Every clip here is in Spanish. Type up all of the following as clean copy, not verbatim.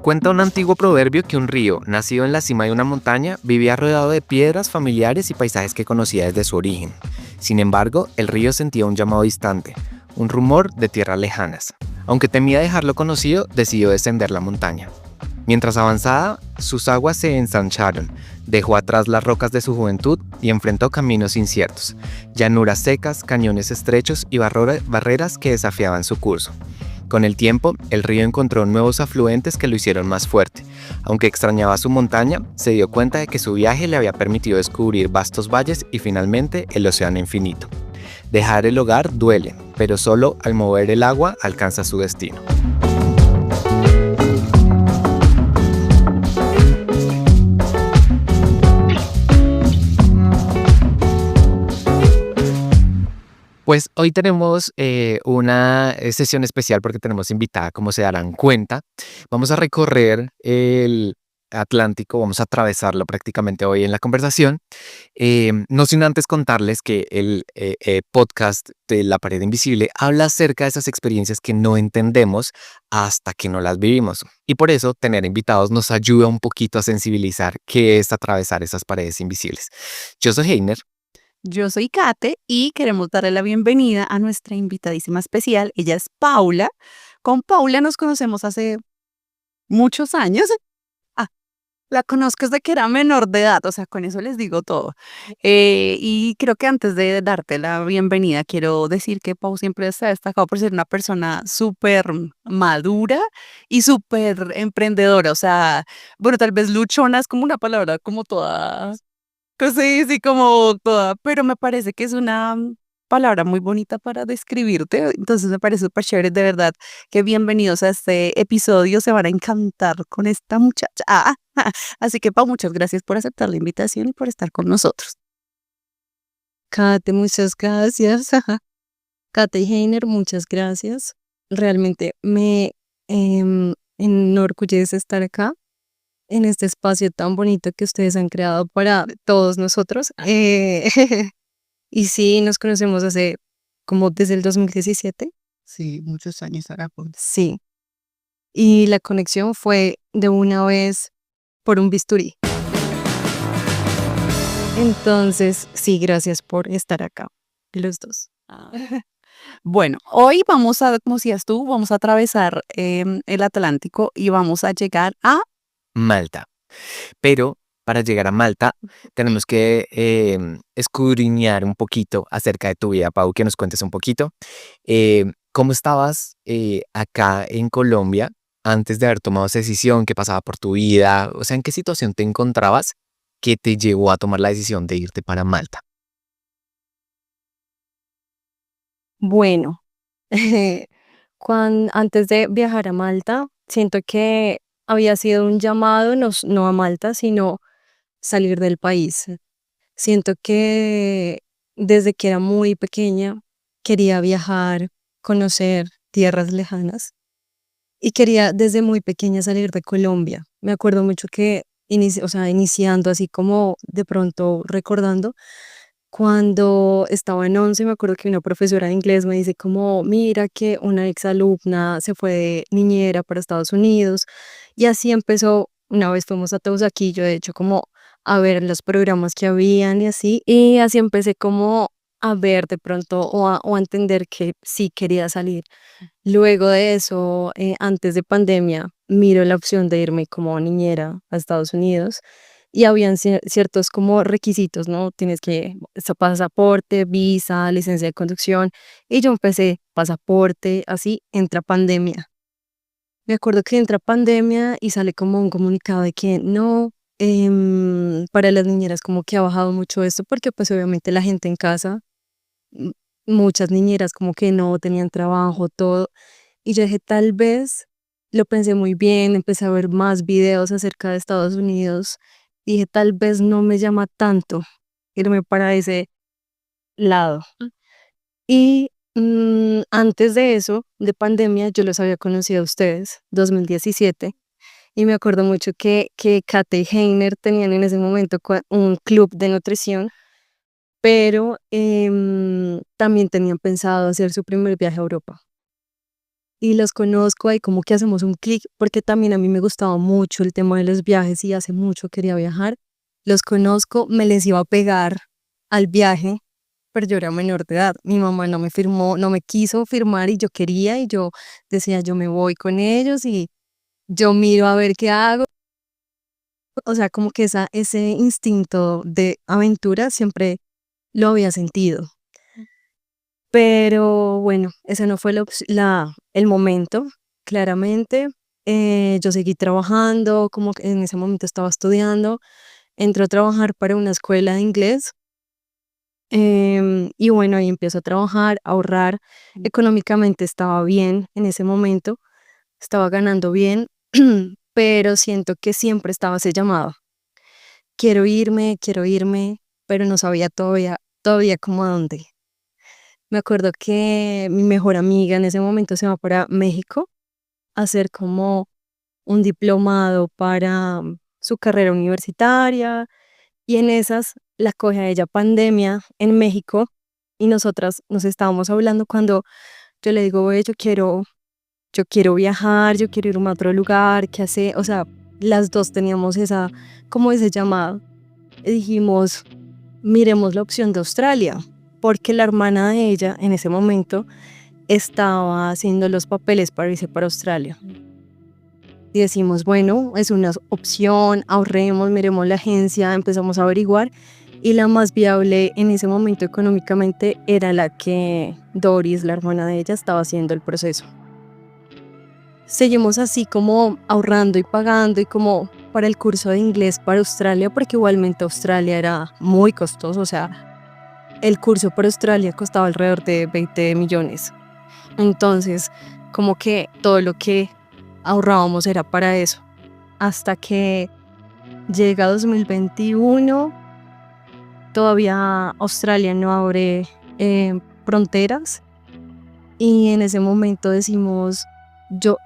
Cuenta un antiguo proverbio que un río, nacido en la cima de una montaña, vivía rodeado de piedras familiares y paisajes que conocía desde su origen. Sin embargo, el río sentía un llamado distante, un rumor de tierras lejanas. Aunque temía dejarlo conocido, decidió descender la montaña. Mientras avanzaba, sus aguas se ensancharon, dejó atrás las rocas de su juventud y enfrentó caminos inciertos, llanuras secas, cañones estrechos y barreras que desafiaban su curso. Con el tiempo, el río encontró nuevos afluentes que lo hicieron más fuerte. Aunque extrañaba su montaña, se dio cuenta de que su viaje le había permitido descubrir vastos valles y finalmente el océano infinito. Dejar el hogar duele, pero solo al mover el agua alcanza su destino. Pues hoy tenemos una sesión especial porque tenemos invitada, como se darán cuenta. Vamos a recorrer el Atlántico, vamos a atravesarlo prácticamente hoy en la conversación. No sin antes contarles que el podcast de La Pared Invisible habla acerca de esas experiencias que no entendemos hasta que no las vivimos. Y por eso tener invitados nos ayuda un poquito a sensibilizar qué es atravesar esas paredes invisibles. Yo soy Heiner. Yo soy Kate y queremos darle la bienvenida a nuestra invitadísima especial. Ella es Paula. Con Paula nos conocemos hace muchos años. Ah, la conozco desde que era menor de edad, o sea, con eso les digo todo. Y creo que antes de darte la bienvenida, quiero decir que Pau siempre se ha destacado por ser una persona súper madura y súper emprendedora. O sea, bueno, tal vez luchona es como una palabra como toda. Sí, sí, como toda, pero me parece que es una palabra muy bonita para describirte, entonces me parece súper chévere, de verdad, que bienvenidos a este episodio, se van a encantar con esta muchacha. Así que, Pau, muchas gracias por aceptar la invitación y por estar con nosotros. Kate, muchas gracias. Kate y Heiner, muchas gracias. Realmente me enorgullece estar acá en este espacio tan bonito que ustedes han creado para todos nosotros. Y sí, nos conocemos hace como desde el 2017. Sí, muchos años ahora. Sí. Y la conexión fue de una vez por un bisturí. Entonces, sí, gracias por estar acá, los dos. Bueno, hoy vamos a, como decías tú, vamos a atravesar el Atlántico y vamos a llegar a. Malta. Pero para llegar a Malta tenemos que escudriñar un poquito acerca de tu vida, Pau, que nos cuentes un poquito. ¿Cómo estabas acá en Colombia antes de haber tomado esa decisión? ¿Qué pasaba por tu vida? O sea, ¿en qué situación te encontrabas que te llevó a tomar la decisión de irte para Malta? Bueno, antes de viajar a Malta, siento que había sido un llamado no a Malta, sino salir del país. Siento que desde que era muy pequeña quería viajar, conocer tierras lejanas y quería desde muy pequeña salir de Colombia. Me acuerdo mucho que, o sea, iniciando así como de pronto recordando, cuando estaba en 11, me acuerdo que una profesora de inglés me dice como, mira que una exalumna se fue de niñera para Estados Unidos y así empezó. Una vez fuimos a Teusaquillo, de hecho, como a ver los programas que habían y así empecé como a ver de pronto o a entender que sí quería salir. Luego de eso, antes de pandemia, miro la opción de irme como niñera a Estados Unidos y habían ciertos como requisitos, ¿no? Tienes que pasaporte, visa, licencia de conducción y yo empecé pasaporte, así entra pandemia. Me acuerdo que entra pandemia y sale como un comunicado de que no, para las niñeras como que ha bajado mucho esto porque pues obviamente la gente en casa, m- muchas niñeras como que no tenían trabajo, todo. Y yo dije, tal vez, lo pensé muy bien, empecé a ver más videos acerca de Estados Unidos. Dije, tal vez no me llama tanto irme para ese lado. Y antes de eso, de pandemia, yo los había conocido a ustedes, 2017. Y me acuerdo mucho que Kate y Heiner tenían en ese momento un club de nutrición, pero también tenían pensado hacer su primer viaje a Europa. y los conozco, ahí como que hacemos un clic, porque también a mí me gustaba mucho el tema de los viajes y hace mucho quería viajar. Los conozco, me les iba a pegar al viaje, pero yo era menor de edad. Mi mamá no me firmó, no me quiso firmar y yo quería y yo decía, yo me voy con ellos y yo miro a ver qué hago. O sea, como que ese instinto de aventura siempre lo había sentido. Pero bueno, ese no fue el momento, claramente. Yo seguí trabajando, como que en ese momento estaba estudiando. Entré a trabajar para una escuela de inglés. Y bueno, ahí empiezo a trabajar, a ahorrar. Económicamente estaba bien en ese momento, estaba ganando bien, pero siento que siempre estaba ese llamado. Quiero irme, pero no sabía todavía cómo a dónde. Me acuerdo que mi mejor amiga en ese momento se va para México a hacer como un diplomado para su carrera universitaria y en esas la coge a ella pandemia en México y nosotras nos estábamos hablando cuando yo le digo, "Oye, yo quiero viajar, yo quiero irme a otro lugar, ¿qué hace?". O sea, las dos teníamos como ese llamado. Y dijimos, miremos la opción de Australia, porque la hermana de ella en ese momento estaba haciendo los papeles para irse para Australia. Y decimos, bueno, es una opción, ahorremos, miremos la agencia, empezamos a averiguar y la más viable en ese momento económicamente era la que Doris, la hermana de ella, estaba haciendo el proceso. Seguimos así como ahorrando y pagando y como para el curso de inglés para Australia, porque igualmente Australia era muy costoso, o sea, el curso para Australia costaba alrededor de 20 millones. Entonces, como que todo lo que ahorrábamos era para eso. Hasta que llega 2021, todavía Australia no abre fronteras y en ese momento decimos, yo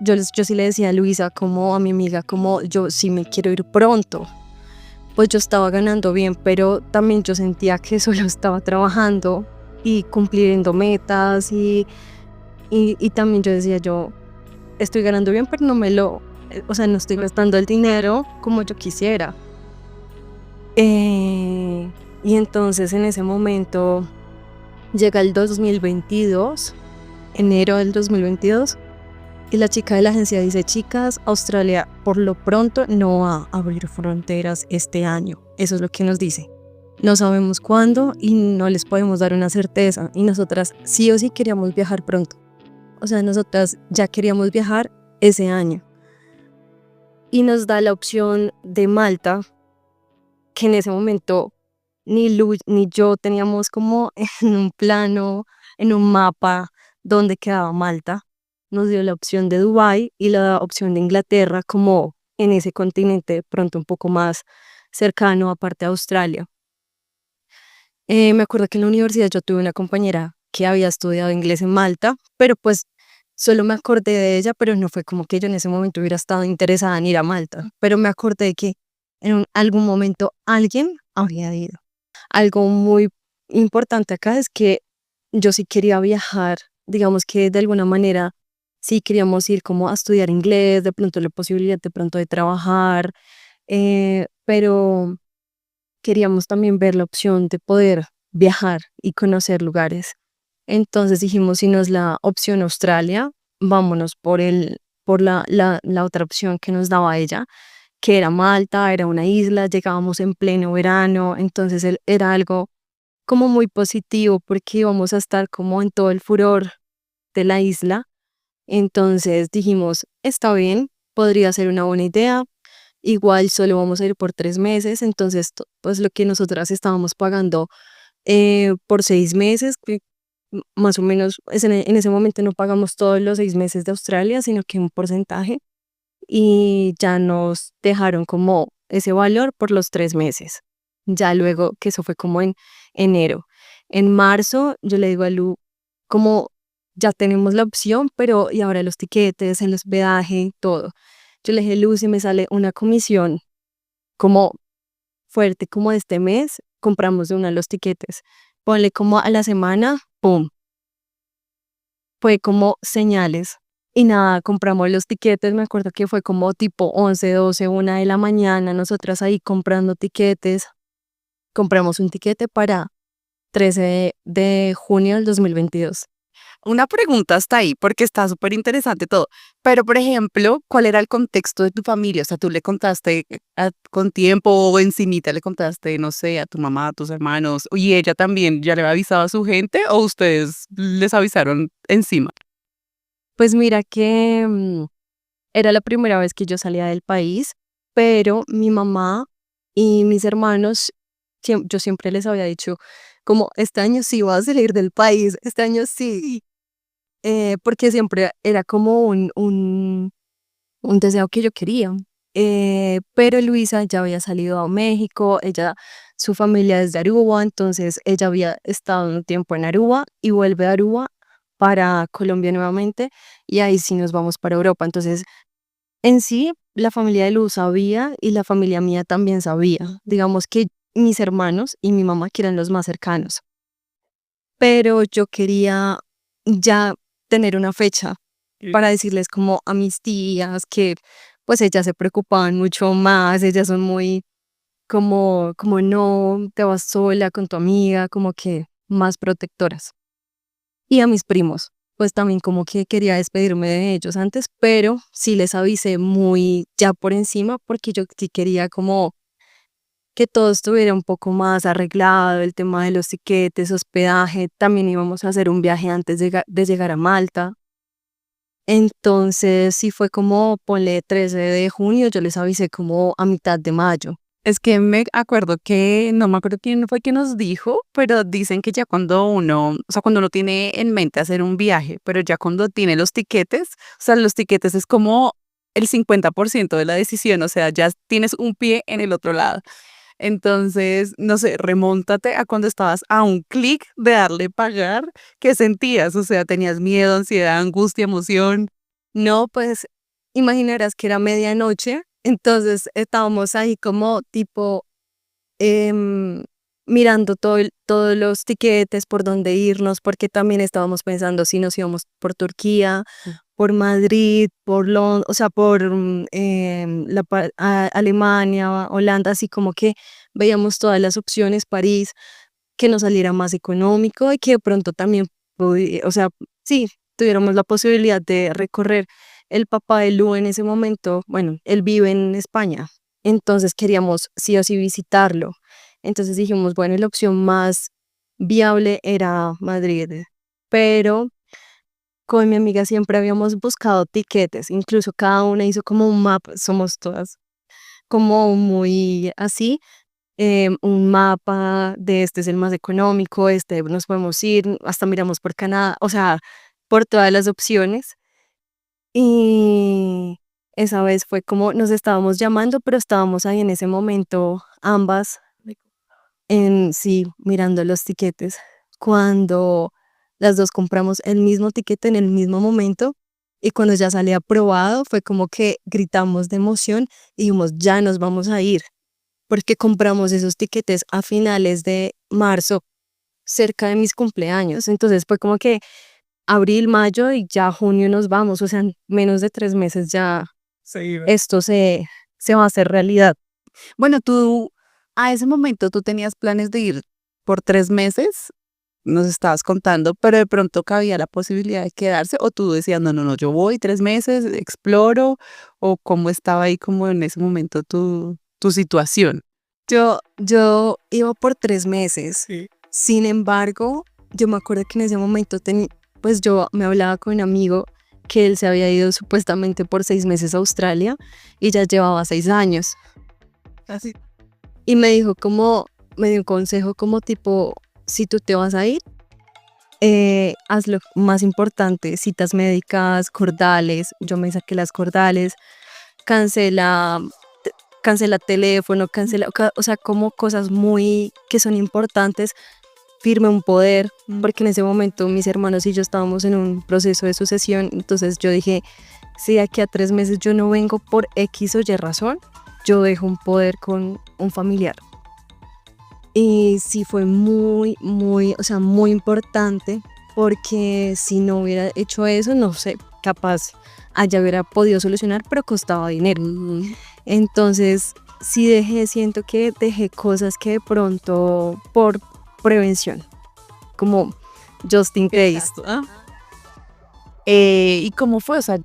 sí le decía a Luisa, como a mi amiga, como yo sí me quiero ir pronto. Pues yo estaba ganando bien, pero también yo sentía que solo estaba trabajando y cumpliendo metas y también yo decía, yo estoy ganando bien, pero o sea, no estoy gastando el dinero como yo quisiera. Y entonces en ese momento llega el 2022, enero del 2022, y la chica de la agencia dice, chicas, Australia por lo pronto no va a abrir fronteras este año. Eso es lo que nos dice. No sabemos cuándo y no les podemos dar una certeza. Y nosotras sí o sí queríamos viajar pronto. O sea, nosotras ya queríamos viajar ese año. Y nos da la opción de Malta, que en ese momento ni Lu ni yo teníamos como en un plano, en un mapa, dónde quedaba Malta. Nos dio la opción de Dubái y la opción de Inglaterra, como en ese continente de pronto un poco más cercano, aparte de Australia. Me acuerdo que en la universidad yo tuve una compañera que había estudiado inglés en Malta, pero pues solo me acordé de ella, pero no fue como que yo en ese momento hubiera estado interesada en ir a Malta, pero me acordé que en algún momento alguien había ido. Algo muy importante acá es que yo sí quería viajar, digamos que de alguna manera sí queríamos ir como a estudiar inglés, de pronto la posibilidad de pronto de trabajar, pero queríamos también ver la opción de poder viajar y conocer lugares. Entonces dijimos, si no es la opción Australia, vámonos por la otra opción que nos daba ella, que era Malta, era una isla, llegábamos en pleno verano, entonces era algo como muy positivo porque íbamos a estar como en todo el furor de la isla. Entonces dijimos, está bien, podría ser una buena idea. Igual solo vamos a ir por 3 meses, entonces pues lo que nosotras estábamos pagando por 6 meses, que más o menos en ese momento no pagamos todos los 6 meses de Australia, sino que un porcentaje y ya nos dejaron como ese valor por los 3 meses. Ya luego, que eso fue como en enero. En marzo yo le digo a Lu, como ya tenemos la opción, pero y ahora los tiquetes, el hospedaje, todo. Yo le dije, Lu, si me sale una comisión como fuerte como de este mes, compramos de una los tiquetes. Ponle como a la semana, ¡pum! Fue como señales. Y nada, compramos los tiquetes, me acuerdo que fue como tipo 11, 12, 1 de la mañana, nosotras ahí comprando tiquetes. Compramos un tiquete para 13 de junio del 2022. Una pregunta hasta ahí, porque está súper interesante todo. Pero, por ejemplo, ¿cuál era el contexto de tu familia? O sea, tú le contaste con tiempo o encimita le contaste, no sé, a tu mamá, a tus hermanos, y ella también ya le había avisado a su gente o ustedes les avisaron encima. Pues mira que era la primera vez que yo salía del país, pero mi mamá y mis hermanos, yo siempre les había dicho, como este año sí voy a salir del país, este año sí, porque siempre era como un deseo que yo quería. Pero Luisa ya había salido a México, su familia es de Aruba, entonces ella había estado un tiempo en Aruba y vuelve a Aruba para Colombia nuevamente y ahí sí nos vamos para Europa. Entonces, en sí, la familia de Luz sabía y la familia mía también sabía. Digamos que mis hermanos y mi mamá, que eran los más cercanos, pero yo quería ya tener una fecha para decirles como a mis tías que pues ellas se preocupaban mucho más, ellas son muy como no te vas sola con tu amiga, como que más protectoras. Y a mis primos, pues también como que quería despedirme de ellos antes, pero sí les avisé muy ya por encima porque yo sí quería como que todo estuviera un poco más arreglado, el tema de los tiquetes, hospedaje, también íbamos a hacer un viaje antes de llegar a Malta. Entonces sí fue como, ponle 13 de junio, yo les avisé como a mitad de mayo. Es que me acuerdo que, no me acuerdo quién fue que nos dijo, pero dicen que ya cuando uno, o sea, cuando uno tiene en mente hacer un viaje, pero ya cuando tiene los tiquetes, o sea, los tiquetes es como el 50% de la decisión, o sea, ya tienes un pie en el otro lado. Entonces, no sé, remóntate a cuando estabas a un clic de darle pagar, ¿qué sentías? O sea, ¿tenías miedo, ansiedad, angustia, emoción? No, pues imaginarás que era medianoche, entonces estábamos ahí como tipo em, mirando todos los tiquetes por dónde irnos, porque también estábamos pensando si nos íbamos por Turquía, por Madrid, por Londres, o sea, por Alemania, Holanda, así como que veíamos todas las opciones, París, que nos saliera más económico y que de pronto también, o sea, sí, tuviéramos la posibilidad de recorrer. El papá de Lu en ese momento, bueno, él vive en España, entonces queríamos sí o sí visitarlo. Entonces dijimos, bueno, la opción más viable era Madrid, pero con mi amiga siempre habíamos buscado tiquetes, incluso cada una hizo como un mapa, somos todas como muy así, un mapa de este es el más económico, este nos podemos ir, hasta miramos por Canadá, o sea, por todas las opciones. Y esa vez fue como nos estábamos llamando, pero estábamos ahí en ese momento ambas en sí mirando los tiquetes. Cuando las dos compramos el mismo tiquete en el mismo momento y cuando ya salía aprobado fue como que gritamos de emoción y dijimos, ya nos vamos a ir, porque compramos esos tiquetes a finales de marzo, cerca de mis cumpleaños. Entonces fue como que abril, mayo y ya junio nos vamos, o sea, en menos de 3 meses ya esto se va a hacer realidad. Bueno, tú, a ese momento tú tenías planes de ir por 3 meses, nos estabas contando, pero de pronto cabía la posibilidad de quedarse, o tú decías, no, no, no, yo voy 3 meses, exploro, o cómo estaba ahí como en ese momento tu situación. Yo iba por 3 meses. Sí. Sin embargo, yo me acuerdo que en ese momento pues yo me hablaba con un amigo que él se había ido supuestamente por 6 meses a Australia y ya llevaba 6 años. Así. Y me dio un consejo como tipo, si tú te vas a ir, haz lo más importante, citas médicas, cordales, yo me saqué las cordales, cancela, cancela teléfono, o sea, como cosas muy que son importantes, firme un poder, porque en ese momento mis hermanos y yo estábamos en un proceso de sucesión, entonces yo dije, si de aquí a 3 meses yo no vengo por X o Y razón, yo dejo un poder con un familiar. Y sí fue muy, muy, o sea, muy importante, porque si no hubiera hecho eso, no sé capaz allá hubiera podido solucionar, pero costaba dinero. Mm, Entonces, sí siento que dejé cosas que de pronto por prevención, como just in case. exacto. ¿Y cómo fue? O sea,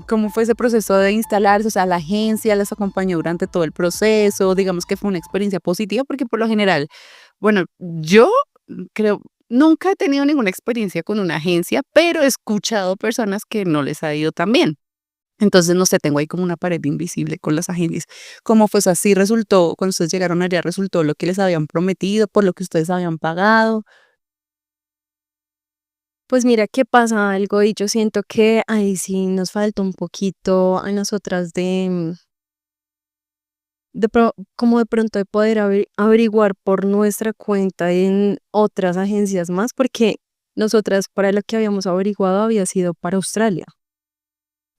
¿cómo fue ese proceso de instalarse? O sea, la agencia les acompañó durante todo el proceso. Digamos que fue una experiencia positiva porque por lo general, bueno, yo creo, nunca he tenido ninguna experiencia con una agencia, pero he escuchado personas que no les ha ido tan bien. Entonces, no sé, tengo ahí como una pared invisible con las agencias. ¿Cómo fue? O sea, sí resultó, cuando ustedes llegaron allá, resultó lo que les habían prometido, por lo que ustedes habían pagado. Pues mira que pasa algo y yo siento que ahí sí nos falta un poquito a nosotras como de pronto de poder averiguar por nuestra cuenta en otras agencias más, porque nosotras para lo que habíamos averiguado había sido para Australia.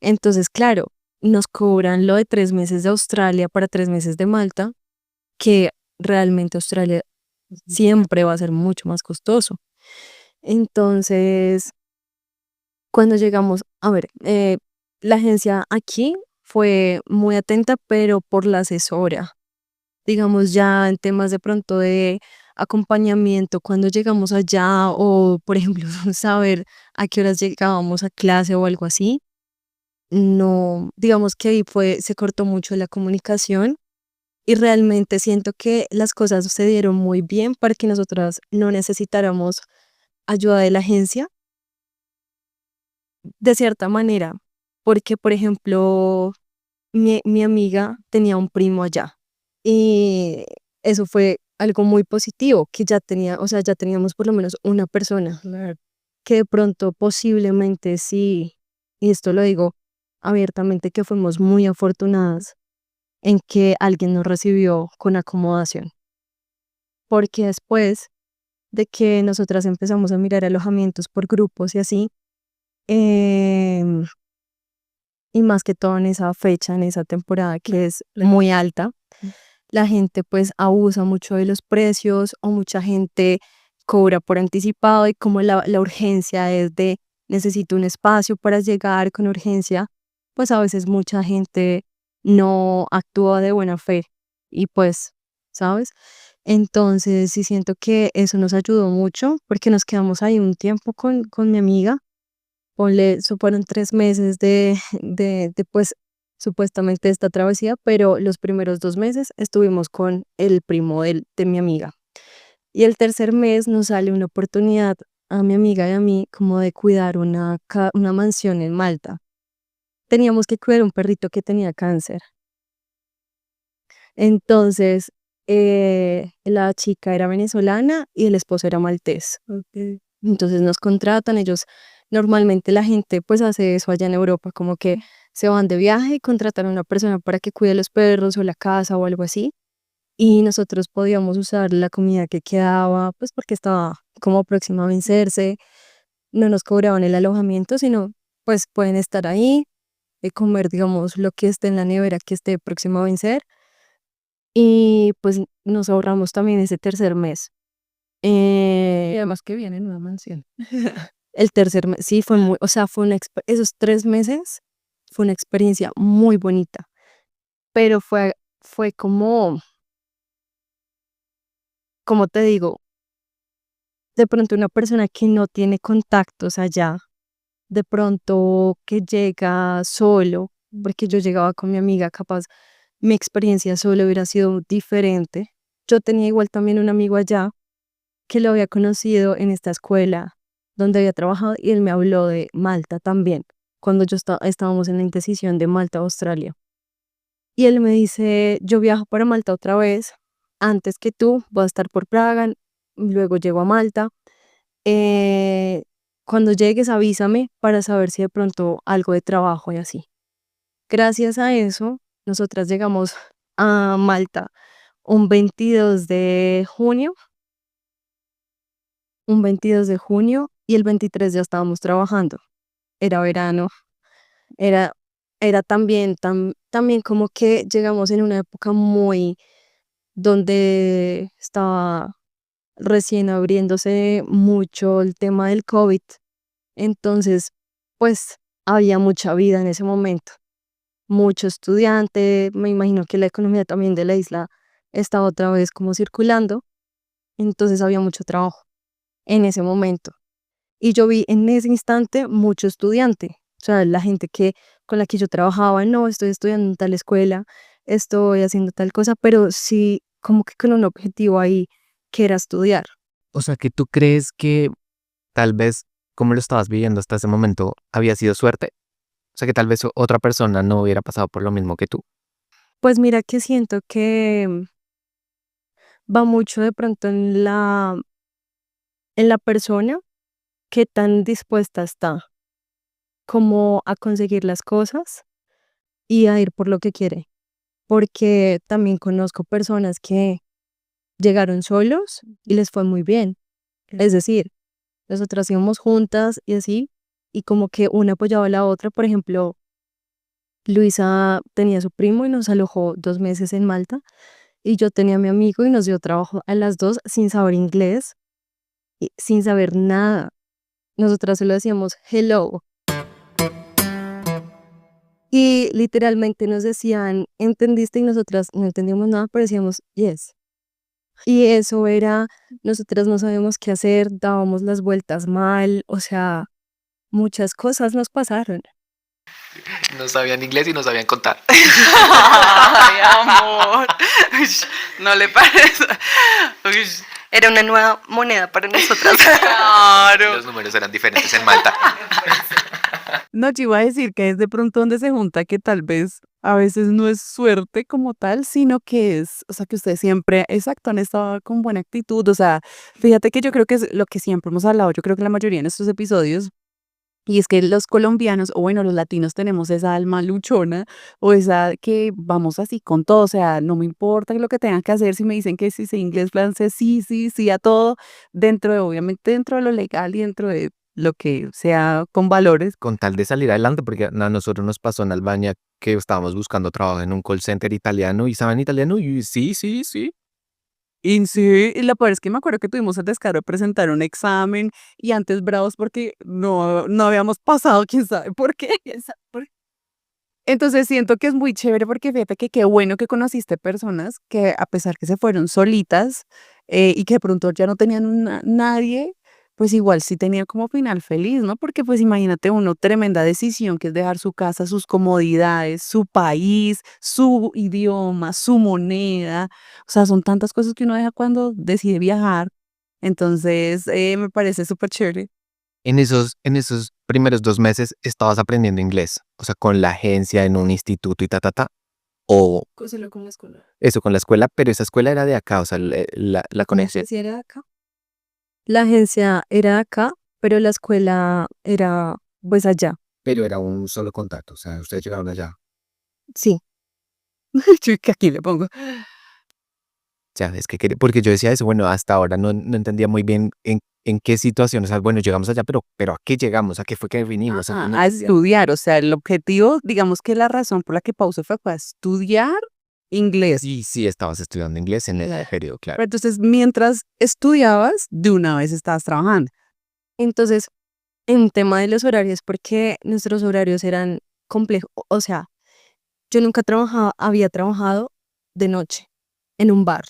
Entonces, claro, nos cobran lo de 3 meses de Australia para 3 meses de Malta, que realmente Australia siempre va a ser mucho más costoso. Entonces, cuando llegamos, a ver, la agencia aquí fue muy atenta, pero por la asesora. Digamos, ya en temas de pronto de acompañamiento, cuando llegamos allá, o por ejemplo, saber a qué horas llegábamos a clase o algo así, no, digamos que ahí se cortó mucho la comunicación y realmente siento que las cosas se dieron muy bien para que nosotras no necesitáramos ayuda de la agencia de cierta manera, porque por ejemplo, mi amiga tenía un primo allá y eso fue algo muy positivo, que ya tenía, o sea, ya teníamos por lo menos una persona Claro. que de pronto posiblemente sí, y esto lo digo abiertamente, que fuimos muy afortunadas en que alguien nos recibió con acomodación, porque después de que nosotras empezamos a mirar alojamientos por grupos y así, em, y más que todo en esa fecha, en esa temporada que es muy alta, la gente pues abusa mucho de los precios o mucha gente cobra por anticipado y como la urgencia es de necesito un espacio para llegar con urgencia, pues a veces mucha gente no actúa de buena fe y pues, ¿sabes? Entonces sí siento que eso nos ayudó mucho porque nos quedamos ahí un tiempo con mi amiga. Ponle, eso fueron 3 meses pues, supuestamente esta travesía, pero los primeros 2 meses estuvimos con el primo de mi amiga. Y el tercer mes nos sale una oportunidad a mi amiga y a mí como de cuidar una mansión en Malta. Teníamos que cuidar un perrito que tenía cáncer. Entonces, la chica era venezolana y el esposo era maltés. Ok. Entonces nos contratan, ellos normalmente la gente pues hace eso allá en Europa, como que se van de viaje y contratan a una persona para que cuide los perros o la casa o algo así. Y nosotros podíamos usar la comida que quedaba, pues porque estaba como próxima a vencerse, no nos cobraban el alojamiento, sino pues pueden estar ahí, comer digamos lo que esté en la nevera que esté próximo a vencer y pues nos ahorramos también ese tercer mes. Y Eh, además que viene en una mansión. El tercer mes, sí, fue muy, o sea, esos 3 meses fue una experiencia muy bonita, pero fue como te digo, de pronto una persona que no tiene contactos allá, de pronto que llega solo, porque yo llegaba con mi amiga, capaz mi experiencia solo hubiera sido diferente. Yo tenía igual también un amigo allá que lo había conocido en esta escuela donde había trabajado y él me habló de Malta también, cuando estábamos en la indecisión de Malta a Australia. Y él me dice, yo viajo para Malta otra vez, antes que tú, voy a estar por Praga, luego llego a Malta. eh, Cuando llegues avísame para saber si de pronto algo de trabajo y así. Gracias a eso, nosotras llegamos a Malta un 22 de junio, y el 23 ya estábamos trabajando. Era verano, era, era también como que llegamos en una época muy donde estaba recién abriéndose mucho el tema del COVID. Entonces, pues había mucha vida en ese momento, mucho estudiante, me imagino que la economía también de la isla estaba otra vez como circulando, entonces había mucho trabajo en ese momento. Y yo vi en ese instante mucho estudiante, o sea, la gente que con la que yo trabajaba, no, estoy estudiando en tal escuela, estoy haciendo tal cosa, pero sí como que con un objetivo ahí que era estudiar. O sea, que tú crees que tal vez, como lo estabas viviendo hasta ese momento, había sido suerte. O sea, que tal vez otra persona no hubiera pasado por lo mismo que tú. Pues mira que siento que va mucho de pronto en la persona que tan dispuesta está como a conseguir las cosas y a ir por lo que quiere. Porque también conozco personas que llegaron solos y les fue muy bien. Es decir, nosotras íbamos juntas y así, y como que una apoyaba a la otra. Por ejemplo, Luisa tenía a su primo y nos alojó 2 meses en Malta, y yo tenía a mi amigo y nos dio trabajo a las dos sin saber inglés y sin saber nada. Nosotras solo decíamos hello. Y literalmente nos decían, ¿entendiste? Y nosotras no entendíamos nada, pero decíamos yes. Y eso era, nosotras no sabíamos qué hacer, dábamos las vueltas mal, o sea, muchas cosas nos pasaron. No sabían inglés y no sabían contar. Ay, amor. Uy, no le parece. Uy, Era una nueva moneda para nosotras. claro. Los números eran diferentes en Malta. No, yo iba a decir que es de pronto donde se junta que tal vez a veces no es suerte como tal, sino que es, o sea, que ustedes siempre, exacto, han estado con buena actitud. O sea, fíjate que yo creo que es lo que siempre hemos hablado, yo creo que la mayoría de estos episodios. Y es que los colombianos, o bueno, los latinos tenemos esa alma luchona, o esa que vamos así con todo, o sea, no me importa lo que tengan que hacer, si me dicen que si sé inglés, francés, sí, sí, sí, a todo, dentro de, obviamente, dentro de lo legal y dentro de lo que sea con valores. Con tal de salir adelante, porque a nosotros nos pasó en Albania que estábamos buscando trabajo en un call center italiano y saben italiano y sí, sí, sí. Y sí, y lo peor es que me acuerdo que tuvimos el descaro de presentar un examen y antes bravos porque no habíamos pasado, quién sabe por qué. Quién sabe por qué. Entonces siento que es muy chévere porque fíjate que qué bueno que conociste personas que a pesar que se fueron solitas y que de pronto ya no tenían nadie, pues igual sí tenían como final feliz, ¿no? Porque pues imagínate uno, tremenda decisión que es dejar su casa, sus comodidades, su país, su idioma, su moneda. O sea, son tantas cosas que uno deja cuando decide viajar. Entonces me parece súper chévere. En esos primeros 2 meses estabas aprendiendo inglés, o sea, con la agencia, en un instituto y o Solo con la escuela. eso con la escuela, pero esa escuela era de acá, o sea, la conexión. ¿Sí era de acá? La agencia era de acá, pero la escuela era pues allá. Pero era un solo contacto, o sea, ustedes llegaron allá. Sí. Yo que aquí le pongo. Ya, es que porque yo decía eso, bueno, hasta ahora no entendía muy bien en qué situación, o sea, bueno, llegamos allá, pero ¿a qué llegamos? ¿A qué fue que vinimos? O sea, no A entendía. estudiar, o sea, el objetivo, digamos que la razón por la que pausó fue a estudiar inglés. Sí, sí, estabas estudiando inglés en el periodo, claro. Pero entonces, mientras estudiabas, de una vez estabas trabajando. Entonces, en tema de los horarios, porque nuestros horarios eran complejos, o sea, yo nunca había trabajado de noche en un bar,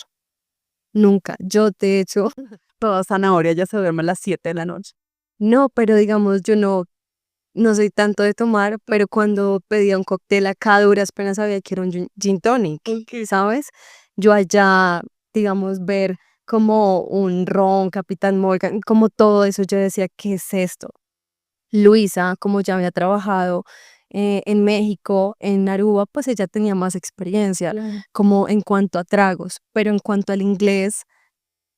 nunca. Yo, de hecho, Toda zanahoria ya se duerme a las 7 de la noche. no, pero digamos, yo no soy tanto de tomar, pero cuando pedía un cóctel acá a duras penas sabía que era un gin tonic, ¿sabes? Yo allá, digamos, ver como un ron, Capitán Morgan, como todo eso, yo decía, ¿qué es esto? Luisa, como ya había trabajado en México, en Aruba, pues ella tenía más experiencia, como en cuanto a tragos, pero en cuanto al inglés,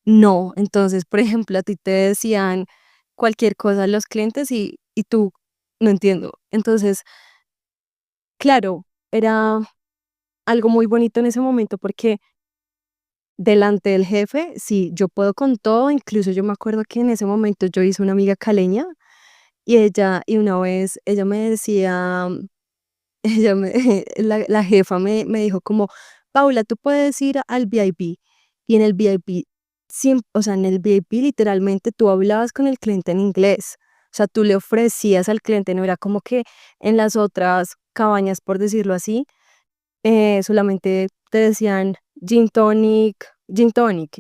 no. Entonces, por ejemplo, a ti te decían cualquier cosa los clientes y tú no entiendo. Entonces, claro, era algo muy bonito en ese momento porque delante del jefe, sí, yo puedo con todo. Incluso yo me acuerdo que en ese momento yo hice una amiga caleña y una vez ella me decía, la jefa me dijo como, Paula, tú puedes ir al VIP y en el VIP, o sea, en el VIP literalmente tú hablabas con el cliente en inglés. O sea, tú le ofrecías al cliente, no era como que en las otras cabañas, por decirlo así, solamente te decían gin tonic,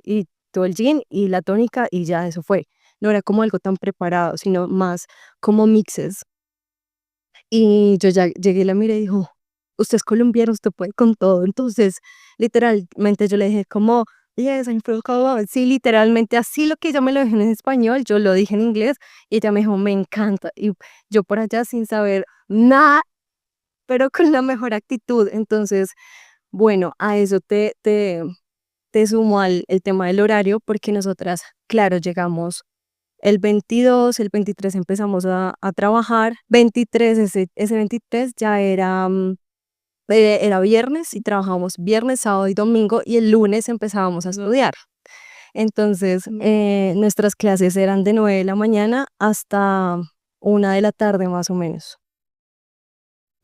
y todo el gin y la tónica y ya eso fue. No era como algo tan preparado, sino más como mixes. Y yo ya llegué y la miré y dijo, usted es colombiano, usted puede con todo. Entonces, literalmente yo le dije como, yes, I'm from Colombia. Sí, literalmente así lo que yo me lo dije en español, yo lo dije en inglés y ella me dijo, me encanta. Y yo por allá sin saber nada, pero con la mejor actitud. Entonces, bueno, a eso te sumo el tema del horario, porque nosotras, claro, llegamos el 22, el 23 empezamos a trabajar. 23, ese 23 ya era, era viernes y trabajábamos viernes, sábado y domingo, y el lunes empezábamos a estudiar. Entonces, nuestras clases eran de 9 de la mañana hasta 1 de la tarde más o menos.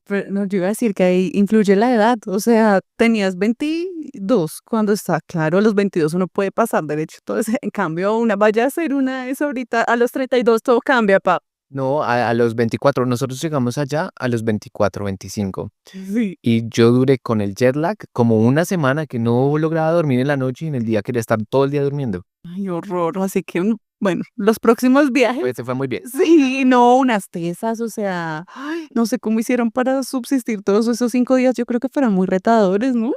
Pero no, yo iba a decir que ahí influye la edad, o sea, tenías 22 cuando está claro, a los 22 uno puede pasar derecho, entonces en cambio una vaya a ser una es ahorita, a los 32 todo cambia, pa. No, a los 24, nosotros llegamos allá a los 24, 25. Sí. Y yo duré con el jet lag como una semana que no lograba dormir en la noche y en el día quería estar todo el día durmiendo. Ay, horror, así que, bueno, los próximos viajes, Pues se fue muy bien. sí, no, unas tesas, o sea, ay, no sé cómo hicieron para subsistir todos esos 5 días, yo creo que fueron muy retadores, ¿no?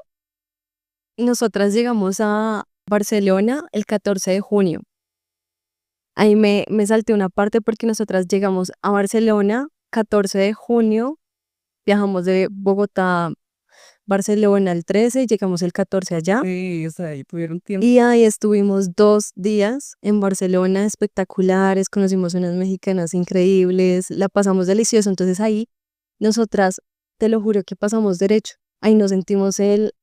Nosotras llegamos a Barcelona el 14 de junio. Ahí me salté una parte porque nosotras llegamos a Barcelona 14 de junio, viajamos de Bogotá a Barcelona el 13 y llegamos el 14 allá. Sí, o sea, ahí tuvieron tiempo. Y ahí estuvimos 2 días en Barcelona espectaculares, conocimos unas mexicanas increíbles, la pasamos delicioso. Entonces ahí nosotras, te lo juro que pasamos derecho. Ahí no sentimos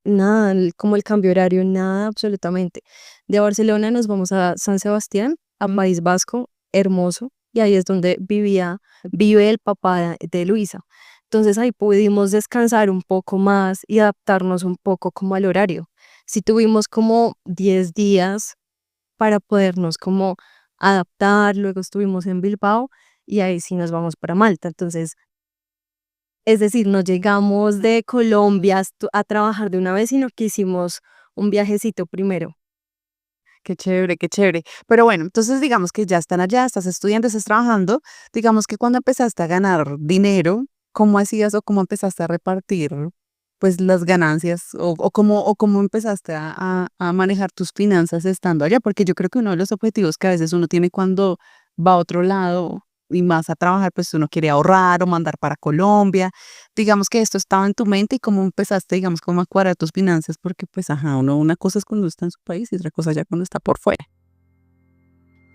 nada, como el cambio horario, nada absolutamente. De Barcelona nos vamos a San Sebastián, a País Vasco, hermoso, y ahí es donde vive el papá de Luisa. Entonces ahí pudimos descansar un poco más y adaptarnos un poco como al horario. Sí tuvimos como 10 días para podernos como adaptar, luego estuvimos en Bilbao y ahí sí nos vamos para Malta. Entonces, es decir, no llegamos de Colombia a trabajar de una vez, sino que hicimos un viajecito primero. Qué chévere, qué chévere. Pero bueno, entonces digamos que ya están allá, estás estudiando, estás trabajando. Digamos que cuando empezaste a ganar dinero, ¿cómo hacías o cómo empezaste a repartir pues las ganancias o cómo empezaste a manejar tus finanzas estando allá? Porque yo creo que uno de los objetivos que a veces uno tiene cuando va a otro lado y más a trabajar, pues uno quiere ahorrar o mandar para Colombia. Digamos que esto estaba en tu mente y cómo empezaste, digamos, cómo a cuadrar tus finanzas, porque pues ajá, uno una cosa es cuando está en su país y otra cosa ya cuando está por fuera.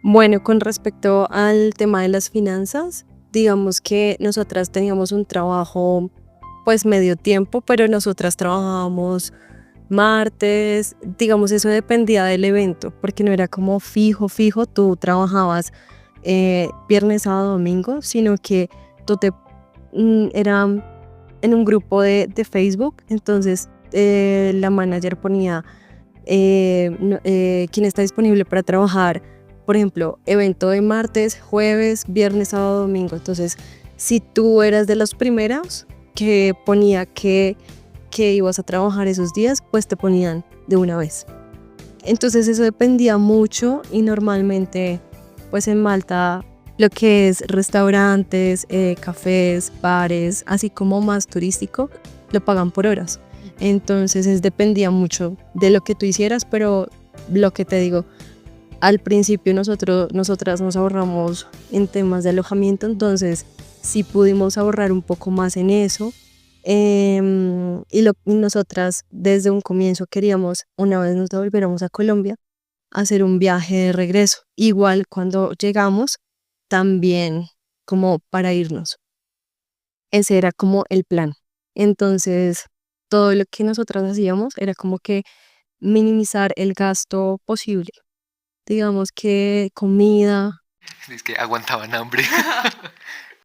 Bueno, con respecto al tema de las finanzas, digamos que nosotras teníamos un trabajo pues medio tiempo, pero nosotras trabajábamos martes, digamos eso dependía del evento, porque no era como fijo, tú trabajabas viernes, sábado, domingo, sino que era en un grupo de Facebook. Entonces la manager ponía quién está disponible para trabajar, por ejemplo, evento de martes, jueves, viernes, sábado, domingo. Entonces, si tú eras de los primeros que ponía que ibas a trabajar esos días, pues te ponían de una vez. Entonces eso dependía mucho y normalmente pues en Malta lo que es restaurantes, cafés, bares, así como más turístico, lo pagan por horas. Entonces dependía mucho de lo que tú hicieras, pero lo que te digo, al principio nosotras nos ahorramos en temas de alojamiento, entonces sí pudimos ahorrar un poco más en eso. Y nosotras desde un comienzo queríamos, una vez nos devolviéramos a Colombia, hacer un viaje de regreso. Igual cuando llegamos, también como para irnos. Ese era como el plan. Entonces, todo lo que nosotras hacíamos era como que minimizar el gasto posible. Digamos que comida, Es que aguantaban hambre.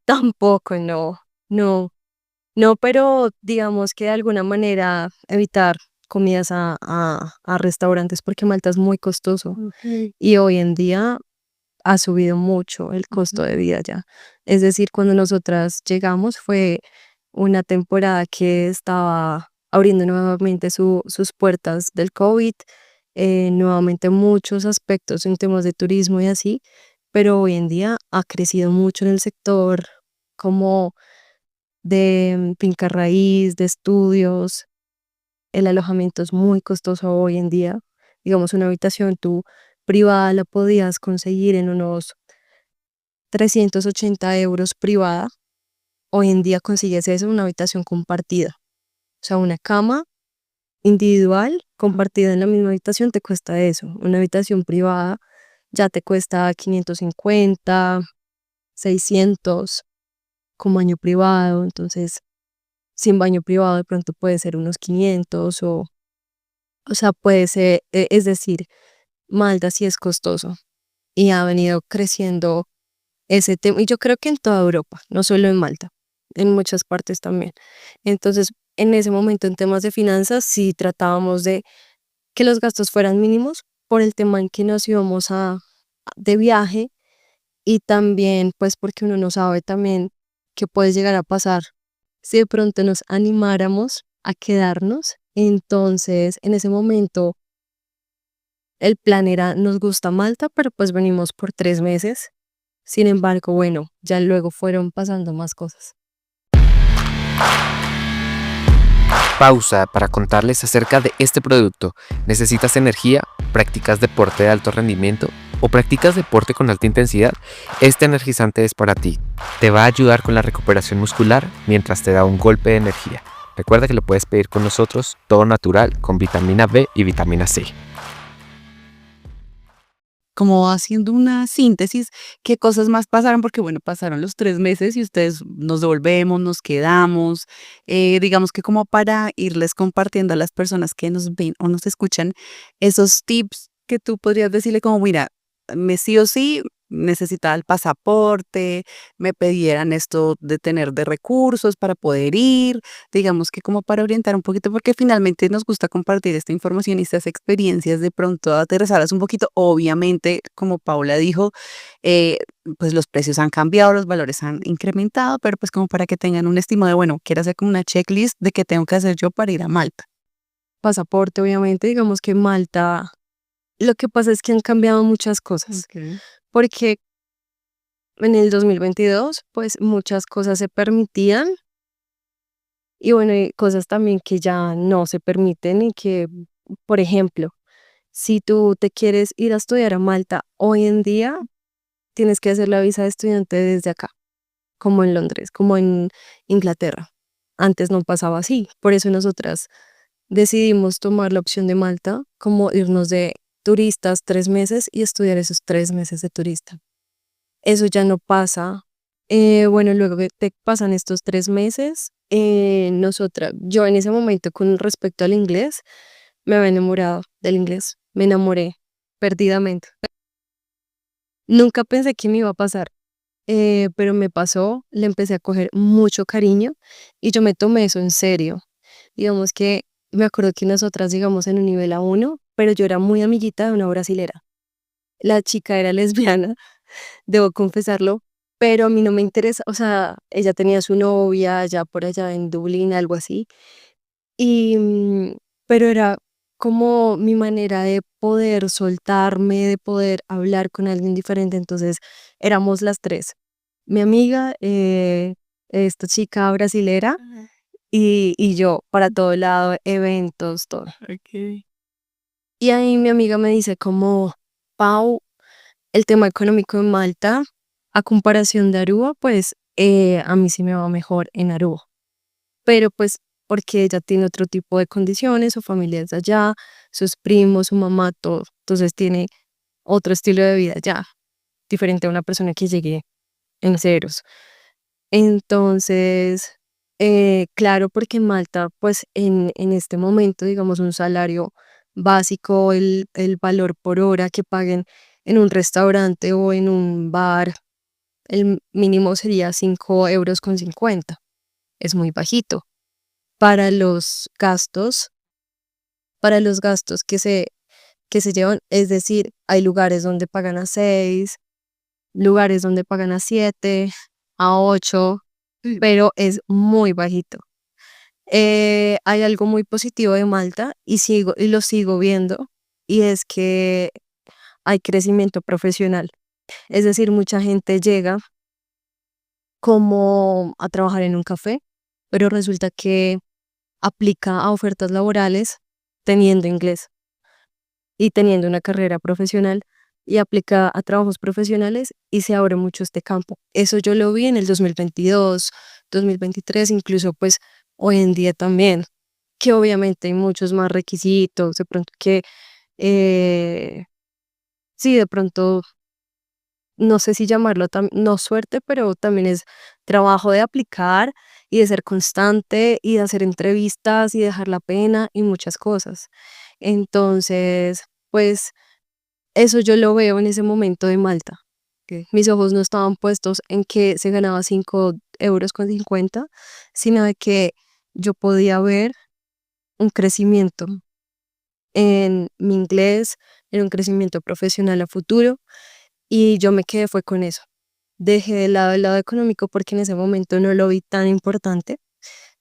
tampoco, no, pero digamos que de alguna manera evitar comidas a restaurantes porque Malta es muy costoso. Y hoy en día ha subido mucho el costo de vida ya. Es decir, cuando nosotras llegamos fue una temporada que estaba abriendo nuevamente sus puertas del COVID, nuevamente muchos aspectos en temas de turismo y así, pero hoy en día ha crecido mucho en el sector como de finca raíz, de estudios. El alojamiento es muy costoso hoy en día. Digamos, una habitación tú privada la podías conseguir en unos 380 € privada. Hoy en día consigues eso en una habitación compartida. O sea, una cama individual compartida en la misma habitación te cuesta eso. Una habitación privada ya te cuesta 550, 600 con baño privado. Entonces, sin baño privado de pronto puede ser unos 500 o sea, puede ser, es decir, Malta sí es costoso y ha venido creciendo ese tema. Y yo creo que en toda Europa, no solo en Malta, en muchas partes también. Entonces, en ese momento en temas de finanzas, sí tratábamos de que los gastos fueran mínimos por el tema en que nos íbamos de viaje y también pues porque uno no sabe también qué puede llegar a pasar si de pronto nos animáramos a quedarnos. Entonces, en ese momento, el plan era, nos gusta Malta, pero pues venimos por 3 meses. Sin embargo, bueno, ya luego fueron pasando más cosas. Pausa para contarles acerca de este producto. ¿Necesitas energía? ¿Practicas deporte de alto rendimiento? ¿O practicas deporte con alta intensidad? Este energizante es para ti. Te va a ayudar con la recuperación muscular mientras te da un golpe de energía. Recuerda que lo puedes pedir con nosotros, todo natural, con vitamina B y vitamina C. Como haciendo una síntesis, ¿qué cosas más pasaron? Porque bueno, pasaron los 3 meses y ustedes nos devolvemos, nos quedamos. Digamos que como para irles compartiendo a las personas que nos ven o nos escuchan, esos tips que tú podrías decirle como, mira, me sí o sí necesitaba el pasaporte, me pidieran esto de tener de recursos para poder ir, digamos que como para orientar un poquito, porque finalmente nos gusta compartir esta información y estas experiencias, de pronto aterrizarlas un poquito. Obviamente, como Paula dijo, eh, pues los precios han cambiado, los valores han incrementado, pero pues como para que tengan un estimado de, bueno, quiero hacer como una checklist de qué tengo que hacer yo para ir a Malta. Pasaporte, obviamente, digamos que Malta, lo que pasa es que han cambiado muchas cosas, Okay. porque en el 2022, pues muchas cosas se permitían y bueno, hay cosas también que ya no se permiten y que, por ejemplo, si tú te quieres ir a estudiar a Malta hoy en día, tienes que hacer la visa de estudiante desde acá, como en Londres, como en Inglaterra. Antes no pasaba así, por eso nosotras decidimos tomar la opción de Malta, como irnos de turistas 3 meses y estudiar esos 3 meses de turista. Eso ya no pasa. Bueno, luego que te pasan estos 3 meses, yo en ese momento con respecto al inglés, me había enamorado del inglés, me enamoré perdidamente. Nunca pensé que me iba a pasar, pero me pasó, le empecé a coger mucho cariño y yo me tomé eso en serio. Digamos que me acuerdo que nosotras llegamos en un nivel A1, pero yo era muy amiguita de una brasilera. La chica era lesbiana, debo confesarlo, pero a mí no me interesa, o sea, ella tenía su novia allá por allá en Dublín, algo así, y, pero era como mi manera de poder soltarme, de poder hablar con alguien diferente, entonces éramos las tres, mi amiga, esta chica brasilera Ajá. y yo, para todo lado, eventos, todo. Okay. Y ahí mi amiga me dice como, Pau, el tema económico en Malta, a comparación de Aruba, pues a mí sí me va mejor en Aruba. Pero pues porque ella tiene otro tipo de condiciones, su familia es de allá, sus primos, su mamá, todo. Entonces tiene otro estilo de vida ya, diferente a una persona que llegue en ceros. Entonces, claro, porque en Malta, pues en este momento, digamos, un salario básico, el valor por hora que paguen en un restaurante o en un bar, el mínimo sería 5,50 € Es muy bajito para los gastos que se llevan. Es decir, hay lugares donde pagan a 6, lugares donde pagan a 7, a 8, pero es muy bajito. Hay algo muy positivo de Malta y lo sigo viendo, y es que hay crecimiento profesional. Es decir, mucha gente llega como a trabajar en un café, pero resulta que aplica a ofertas laborales teniendo inglés y teniendo una carrera profesional, y aplica a trabajos profesionales y se abre mucho este campo. Eso yo lo vi en el 2022, 2023, incluso pues hoy en día también, que obviamente hay muchos más requisitos, de pronto que, eh, sí, de pronto, no sé si llamarlo, no suerte, pero también es trabajo de aplicar y de ser constante y de hacer entrevistas y dejar la pena y muchas cosas. Entonces, pues eso yo lo veo en ese momento de Malta. Mis ojos no estaban puestos en que se ganaba 5,50 euros, sino de que yo podía ver un crecimiento en mi inglés, en un crecimiento profesional a futuro, y yo me quedé fue con eso. Dejé de lado el lado económico porque en ese momento no lo vi tan importante.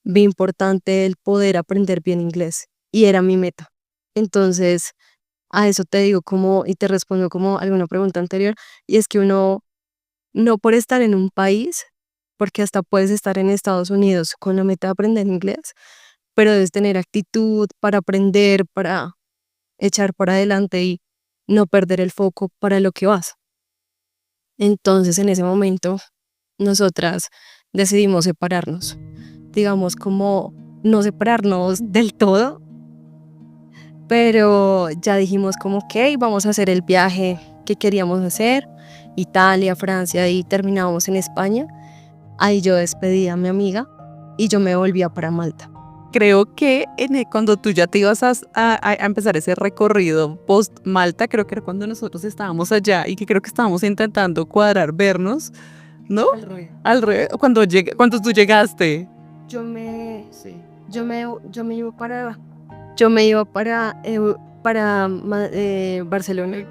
Vi importante el poder aprender bien inglés y era mi meta. Entonces, a eso te digo como, y te respondo como alguna pregunta anterior, y es que uno, no por estar en un país, porque hasta puedes estar en Estados Unidos con la meta de aprender inglés, pero debes tener actitud para aprender, para echar para adelante y no perder el foco para lo que vas. Entonces, en ese momento, nosotras decidimos separarnos. Digamos, como no separarnos del todo, pero ya dijimos como, ok, vamos a hacer el viaje que queríamos hacer, Italia, Francia, y terminamos en España. Ahí yo despedí a mi amiga y yo me volvía para Malta. Creo que cuando tú ya te ibas a empezar ese recorrido post Malta, creo que era cuando nosotros estábamos allá y que creo que estábamos intentando cuadrar vernos, ¿no? Al revés, cuando tú llegaste. Yo me, yo me iba para, yo me iba para Barcelona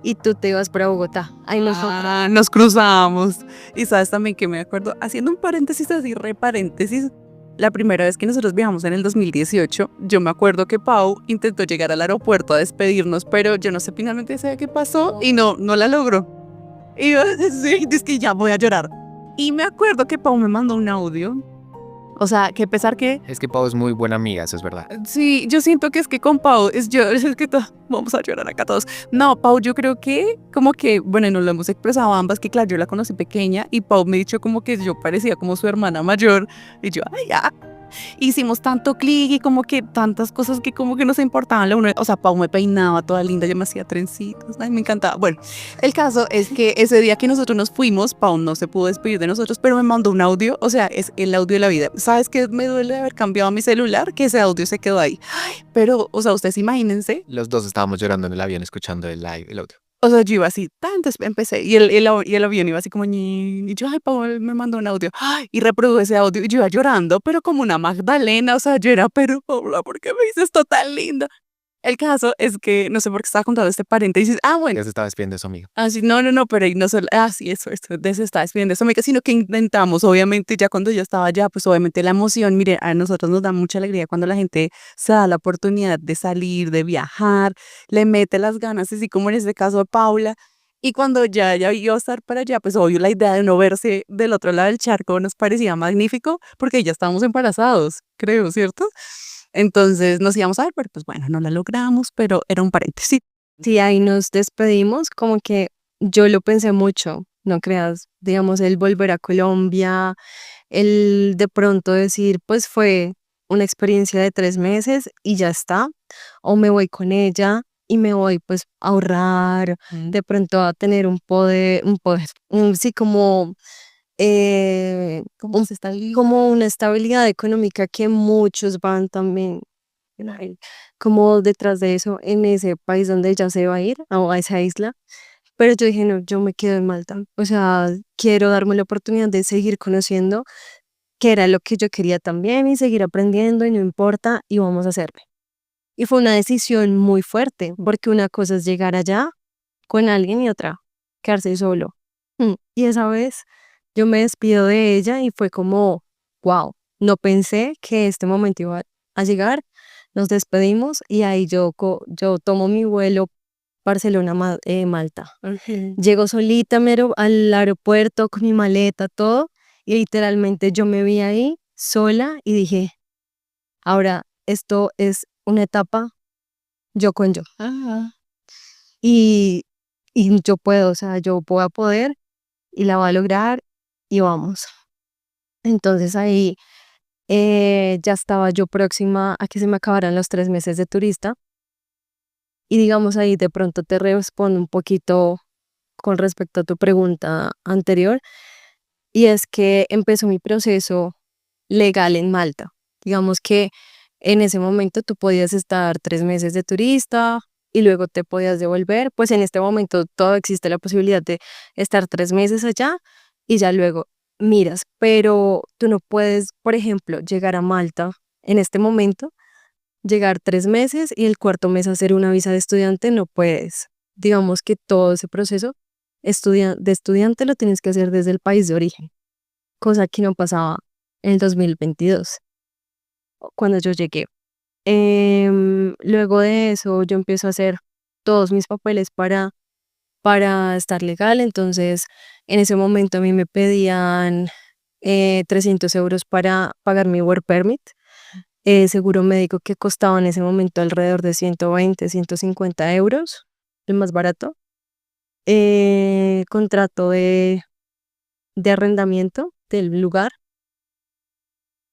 y tú te ibas para Bogotá. Ahí nosotros. Nos cruzamos. Y sabes también que me acuerdo, haciendo un paréntesis así, re paréntesis, la primera vez que nosotros viajamos en el 2018, yo me acuerdo que Pau intentó llegar al aeropuerto a despedirnos, pero yo no sé finalmente qué pasó y no la logró. Y yo, sí, es que ya voy a llorar. Y me acuerdo que Pau me mandó un audio. O sea, que a pesar que Es que Pau es muy buena amiga, eso es verdad. sí, yo siento que es que con Pau es que vamos a llorar acá todos. No, Pau, yo creo que como que, bueno, nos lo hemos expresado ambas, que claro, yo la conocí pequeña y Pau me ha dicho como que yo parecía como su hermana mayor y yo, ay, ya. Hicimos tanto clic y como que tantas cosas que como que nos importaban la una. O sea, Pau me peinaba toda linda, yo me hacía trencitos, ay, me encantaba. Bueno, el caso es que ese día que nosotros nos fuimos, Pau no se pudo despedir de nosotros, pero me mandó un audio, o sea, es el audio de la vida. ¿Sabes qué me duele de haber cambiado mi celular? Que ese audio se quedó ahí. Pero, o sea, ustedes imagínense, Los dos estábamos llorando en el avión escuchando el live, el audio. o sea, yo iba así, entonces empecé, y el avión iba así como, y yo, ay, Pau me mandó un audio, ay, y reprodujo ese audio, y yo iba llorando, pero como una Magdalena, o sea, yo era, pero Paula, ¿por qué me dices esto tan lindo? El caso es que, no sé por qué estaba contando este paréntesis, bueno, Ya se estaba despidiendo de su amiga. sí, no, pero ahí no solo, sí, eso, de eso está despidiendo eso, amiga, sino que intentamos, obviamente, ya cuando yo estaba allá, pues obviamente la emoción, mire, a nosotros nos da mucha alegría cuando la gente se da la oportunidad de salir, de viajar, le mete las ganas, así como en este caso de Paula, y cuando ya iba a estar para allá, pues obvio la idea de no verse del otro lado del charco nos parecía magnífico, porque ya estábamos embarazados, creo, ¿cierto? Entonces nos íbamos a ver, pero pues bueno, no la logramos, pero era un paréntesis. Sí, ahí nos despedimos, como que yo lo pensé mucho, no creas, digamos, el volver a Colombia, el de pronto decir, pues fue una experiencia de 3 meses y ya está, o me voy con ella y me voy pues a ahorrar, de pronto a tener sí, como, ¿Cómo se está? como una estabilidad económica que muchos van también como detrás de eso en ese país donde ella se va a ir, o a esa isla. Pero yo dije, no, yo me quedo en Malta. O sea, quiero darme la oportunidad de seguir conociendo, que era lo que yo quería también, y seguir aprendiendo, y no importa, y vamos a hacerlo. Y fue una decisión muy fuerte, porque una cosa es llegar allá con alguien y otra, quedarse solo. Y esa vez yo me despido de ella y fue como, wow, no pensé que este momento iba a llegar. Nos despedimos y ahí yo tomo mi vuelo Barcelona-Malta. Ok. Llego solita mero al aeropuerto con mi maleta, todo, y literalmente yo me vi ahí sola y dije, ahora esto es una etapa yo con yo. Ah, Y, y yo puedo, o sea, yo voy a poder y la voy a lograr y vamos. Entonces ahí ya estaba yo próxima a que se me acabaran los 3 meses de turista y digamos ahí de pronto te respondo un poquito con respecto a tu pregunta anterior y es que empezó mi proceso legal en Malta. Digamos que en ese momento tú podías estar 3 meses de turista y luego te podías devolver. Pues en este momento todo existe la posibilidad de estar 3 meses allá y ya luego miras, pero tú no puedes, por ejemplo, llegar a Malta en este momento, llegar 3 meses y el cuarto mes hacer una visa de estudiante, no puedes. Digamos que todo ese proceso de estudiante lo tienes que hacer desde el país de origen, cosa que no pasaba en el 2022 cuando yo llegué. Luego de eso, yo empiezo a hacer todos mis papeles para estar legal. Entonces, en ese momento a mí me pedían 300 euros para pagar mi work permit. Seguro médico que costaba en ese momento alrededor de 120, 150 euros, el más barato. Contrato de arrendamiento del lugar.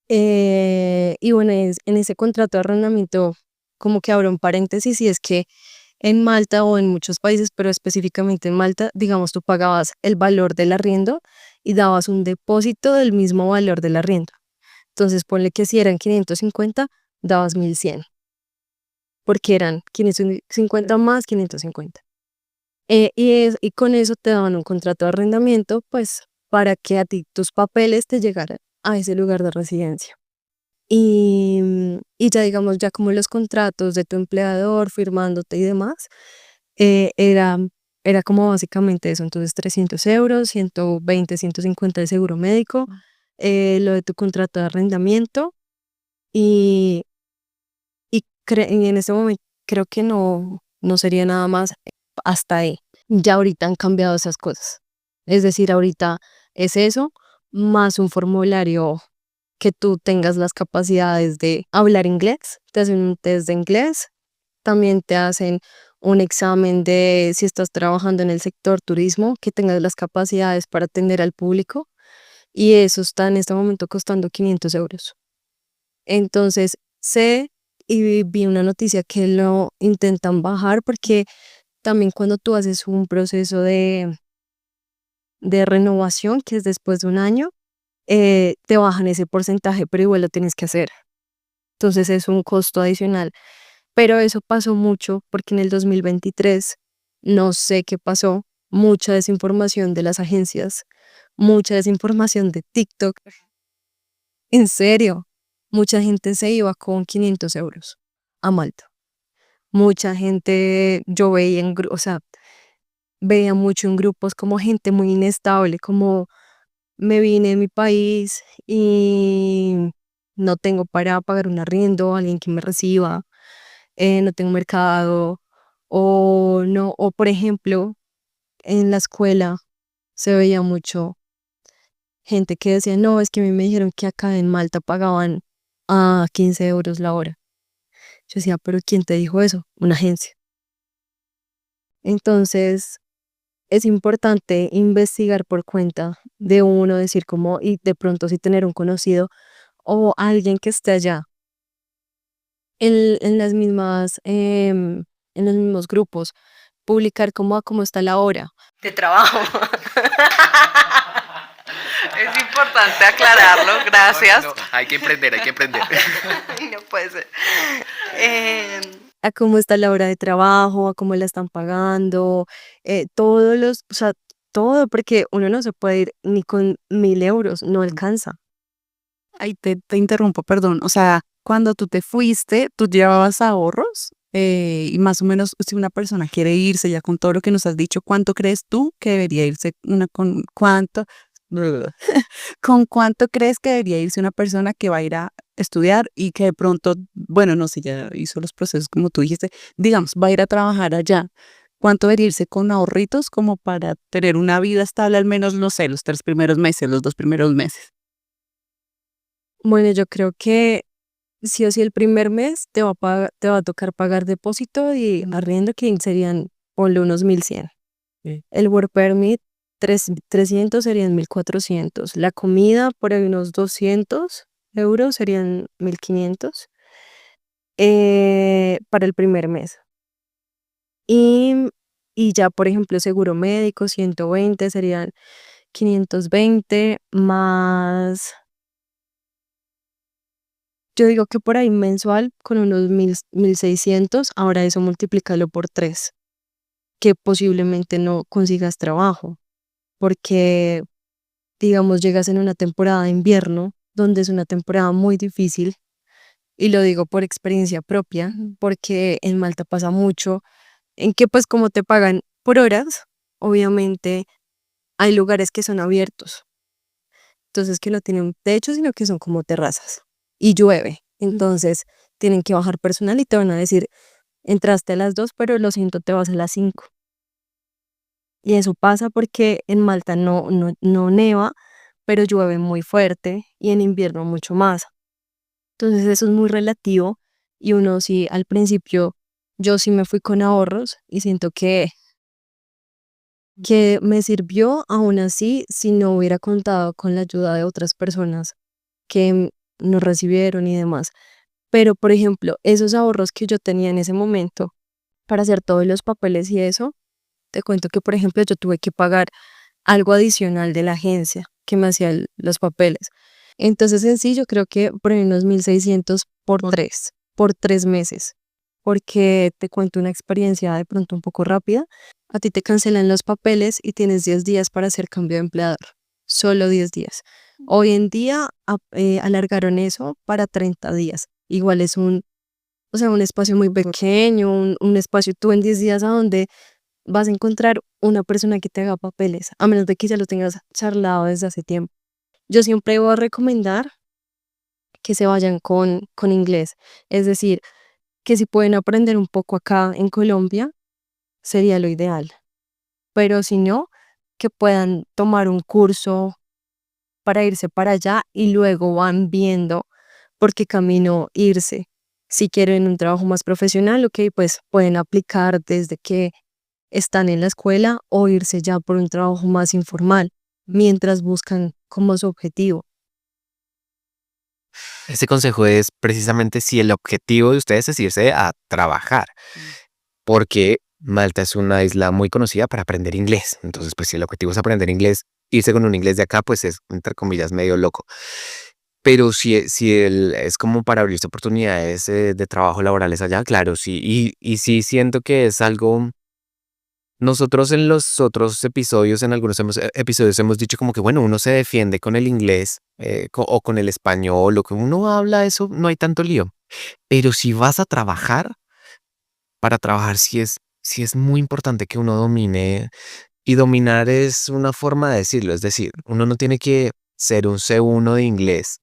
Y bueno, en ese contrato de arrendamiento, como que abro un paréntesis, y es que en Malta o en muchos países, pero específicamente en Malta, digamos, tú pagabas el valor del arriendo y dabas un depósito del mismo valor del arriendo. Entonces, ponle que si eran 550, dabas 1100, porque eran 550 más 550. Y con eso te daban un contrato de arrendamiento, pues, para que a ti tus papeles te llegaran a ese lugar de residencia. Y ya digamos, ya como los contratos de tu empleador firmándote y demás, eh, era, era como básicamente eso. Entonces 300 euros, 120, 150 de seguro médico, lo de tu contrato de arrendamiento y, y en ese momento creo que no sería nada más hasta ahí. Ya ahorita han cambiado esas cosas. Es decir, ahorita es eso, más un formulario que tú tengas las capacidades de hablar inglés, te hacen un test de inglés, también te hacen un examen de si estás trabajando en el sector turismo, que tengas las capacidades para atender al público, y eso está en este momento costando 500 euros. Entonces, sé y vi una noticia que lo intentan bajar porque también cuando tú haces un proceso de renovación, que es después de un año, te bajan ese porcentaje, pero igual lo tienes que hacer. Entonces es un costo adicional. Pero eso pasó mucho porque en el 2023, no sé qué pasó, mucha desinformación de las agencias, mucha desinformación de TikTok. En serio, mucha gente se iba con 500 euros a Malta. Mucha gente, yo veía o sea, veía mucho en grupos como gente muy inestable, como me vine de mi país y no tengo para pagar un arriendo, alguien que me reciba, no tengo mercado, o no, o por ejemplo, en la escuela se veía mucho gente que decía, no, es que a mí me dijeron que acá en Malta pagaban a 15 euros la hora. Yo decía, pero ¿quién te dijo eso? Una agencia. Entonces, es importante investigar por cuenta de uno, decir cómo, y de pronto sí tener un conocido o alguien que esté allá en las mismas, en los mismos grupos, publicar cómo está la hora de trabajo. es importante aclararlo, gracias. No, hay que emprender, hay que emprender. No puede ser. Eh, A cómo está la hora de trabajo, a cómo la están pagando, o sea, todo, porque uno no se puede ir ni con 1000 euros, no alcanza. Ahí te interrumpo, perdón. O sea, cuando tú te fuiste, ¿tú llevabas ahorros? Y más o menos, si una persona quiere irse, ya con todo lo que nos has dicho, ¿cuánto crees tú que debería irse con cuánto? ¿Con cuánto crees que debería irse una persona que va a ir a estudiar y que de pronto, bueno, no sé, ya hizo los procesos como tú dijiste, digamos, va a ir a trabajar allá? ¿Cuánto debería irse con ahorritos como para tener una vida estable al menos, no sé, los 3 primeros meses, los 2 primeros meses? Bueno, yo creo que sí o sí el primer mes te va a tocar pagar depósito y arriendo, que serían, ponle unos 1.100. Sí. El work permit, 300 serían 1.400. La comida, por ahí unos 200 € serían 1.500 para el primer mes. Y, y ya, por ejemplo, seguro médico, 120 serían 520 más. Yo digo que por ahí mensual con unos 1.600. Ahora eso multiplícalo por 3, que posiblemente no consigas trabajo, porque digamos llegas en una temporada de invierno, donde es una temporada muy difícil, y lo digo por experiencia propia, porque en Malta pasa mucho, en que pues como te pagan por horas, obviamente hay lugares que son abiertos, entonces que no tienen techo, sino que son como terrazas, y llueve, entonces tienen que bajar personal y te van a decir, entraste a las 2, pero lo siento, te vas a las 5. Y eso pasa porque en Malta no neva, pero llueve muy fuerte y en invierno mucho más. Entonces eso es muy relativo y uno sí, al principio, yo sí me fui con ahorros y siento que me sirvió. Aún así, si no hubiera contado con la ayuda de otras personas que nos recibieron y demás. Pero, por ejemplo, esos ahorros que yo tenía en ese momento para hacer todos los papeles y eso, te cuento que, por ejemplo, yo tuve que pagar algo adicional de la agencia que me hacía los papeles. Entonces, en sí, yo creo que por ahí unos 1.600 por 3 meses, porque te cuento una experiencia de pronto un poco rápida. A ti te cancelan los papeles y tienes 10 días para hacer cambio de empleador, solo 10 días. Hoy en día alargaron eso para 30 días. Igual es o sea, un espacio muy pequeño, un espacio tú en 10 días a donde vas a encontrar una persona que te haga papeles, a menos de que ya lo tengas charlado desde hace tiempo. Yo siempre voy a recomendar que se vayan con inglés, es decir, que si pueden aprender un poco acá en Colombia, sería lo ideal, pero si no, que puedan tomar un curso para irse para allá y luego van viendo por qué camino irse. Si quieren un trabajo más profesional, ok, pues pueden aplicar desde que están en la escuela o irse ya por un trabajo más informal mientras buscan como su objetivo. Ese consejo es precisamente si el objetivo de ustedes es irse a trabajar, porque Malta es una isla muy conocida para aprender inglés. Entonces, pues si el objetivo es aprender inglés, irse con un inglés de acá, pues es, entre comillas, medio loco. Pero si es como para abrirse oportunidades de trabajo laborales allá, claro, sí. Y sí siento que es algo. Nosotros en los otros episodios, en algunos episodios hemos dicho como que, bueno, uno se defiende con el inglés o con el español, o que uno habla eso, no hay tanto lío. Pero si vas a trabajar, para trabajar sí es muy importante que uno domine, y dominar es una forma de decirlo, es decir, uno no tiene que ser un C1 de inglés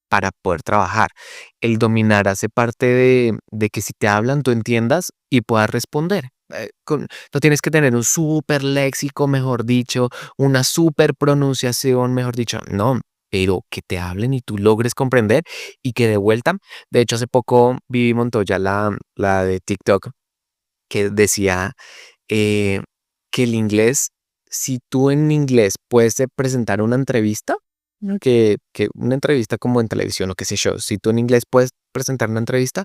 para poder trabajar. El dominar hace parte de que si te hablan, tú entiendas y puedas responder. No tienes que tener un súper léxico, mejor dicho, una súper pronunciación, mejor dicho, no, pero que te hablen y tú logres comprender y que de vuelta. De hecho, hace poco Vivi Montoya, la de TikTok, que decía eh, que el inglés, si tú en inglés puedes presentar una entrevista, ¿no? Que una entrevista como en televisión o qué sé yo, si tú en inglés puedes presentar una entrevista,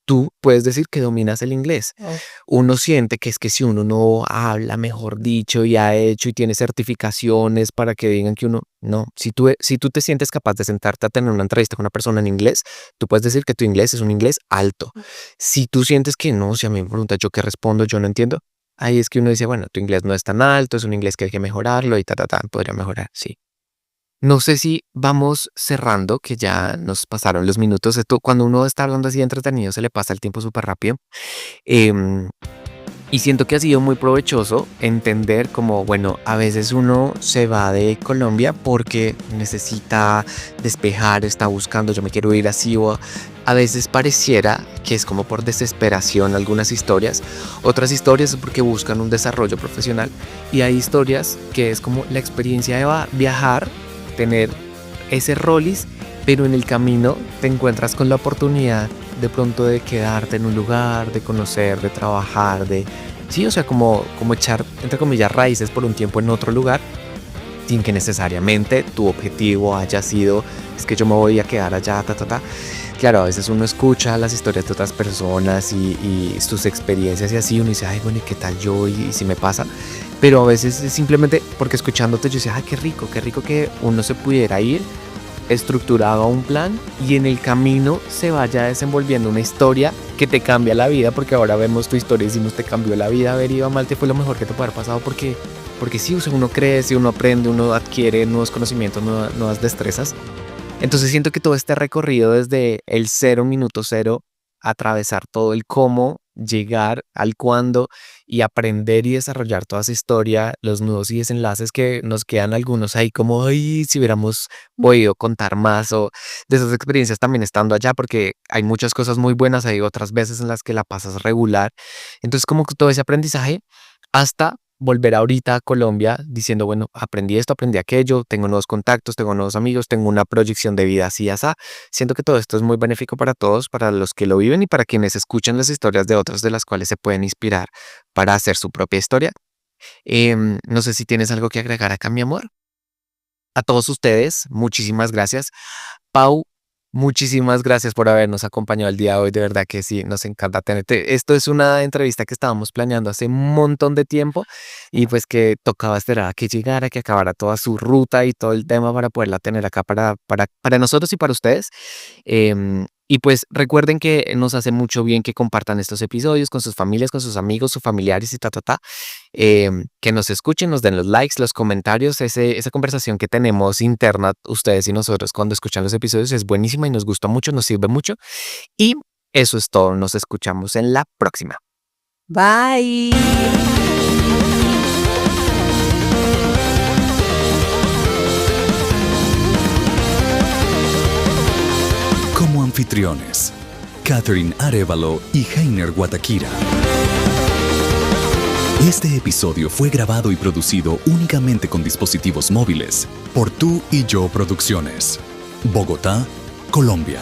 tú puedes decir que dominas el inglés. Oh. Uno siente que es que si uno no habla, mejor dicho, y ha hecho y tiene certificaciones para que digan que uno, no, si tú te sientes capaz de sentarte a tener una entrevista con una persona en inglés, tú puedes decir que tu inglés es un inglés alto. Si tú sientes que no, si a mí me preguntas yo qué respondo, yo no entiendo, ahí es que uno dice, bueno, tu inglés no es tan alto, es un inglés que hay que mejorarlo y podría mejorar, sí. No sé si vamos cerrando, que ya nos pasaron los minutos. Cuando uno está hablando así de entretenido, se le pasa el tiempo súper rápido. Em, y siento que ha sido muy provechoso entender como, bueno, a veces uno se va de Colombia porque necesita despejar, está buscando, yo me quiero ir así, o a veces pareciera que es como por desesperación algunas historias, otras historias es porque buscan un desarrollo profesional, y hay historias que es como la experiencia de viajar, tener ese rolis, pero en el camino te encuentras con la oportunidad de pronto de quedarte en un lugar, de conocer, de trabajar, de... Sí, o sea, como echar, entre comillas, raíces por un tiempo en otro lugar, sin que necesariamente tu objetivo haya sido, es que yo me voy a quedar allá, ta, ta, ta. Claro, a veces uno escucha las historias de otras personas y sus experiencias y así, uno dice, ay, bueno, ¿y qué tal yo? Y si me pasa. Pero a veces es simplemente porque escuchándote yo decía, ay, qué rico que uno se pudiera ir estructurado a un plan y en el camino se vaya desenvolviendo una historia que te cambia la vida, porque ahora vemos tu historia y decimos te cambió la vida, haber ido a Malta fue lo mejor que te puede haber pasado, porque sí, o sea, uno crece, uno aprende, uno adquiere nuevos conocimientos, nuevas destrezas. Entonces siento que todo este recorrido desde el cero, minuto cero, atravesar todo el cómo, llegar al cuándo y aprender y desarrollar toda esa historia, los nudos y desenlaces que nos quedan algunos ahí como, ay, si hubiéramos podido contar más o de esas experiencias también estando allá, porque hay muchas cosas muy buenas, hay otras veces en las que la pasas regular. Entonces como que todo ese aprendizaje hasta volver ahorita a Colombia diciendo, bueno, aprendí esto, aprendí aquello, tengo nuevos contactos, tengo nuevos amigos, tengo una proyección de vida así, así. Siento que todo esto es muy benéfico para todos, para los que lo viven y para quienes escuchan las historias de otros de las cuales se pueden inspirar para hacer su propia historia. No sé si tienes algo que agregar acá, mi amor. A todos ustedes, muchísimas gracias. Pau, muchísimas gracias por habernos acompañado el día de hoy. De verdad que sí, nos encanta tenerte. Esto es una entrevista que estábamos planeando hace un montón de tiempo y pues que tocaba esperar a que llegara, que acabara toda su ruta y todo el tema para poderla tener acá para nosotros y para ustedes. Y pues recuerden que nos hace mucho bien que compartan estos episodios con sus familias, con sus amigos, sus familiares y ta, ta, ta. Que nos escuchen, nos den los likes, los comentarios, esa conversación que tenemos interna, ustedes y nosotros cuando escuchan los episodios es buenísima y nos gusta mucho, nos sirve mucho. Y eso es todo, nos escuchamos en la próxima. Bye. Como anfitriones, Catherine Arévalo y Heiner Guataquira. Este episodio fue grabado y producido únicamente con dispositivos móviles por Tú y Yo Producciones, Bogotá, Colombia.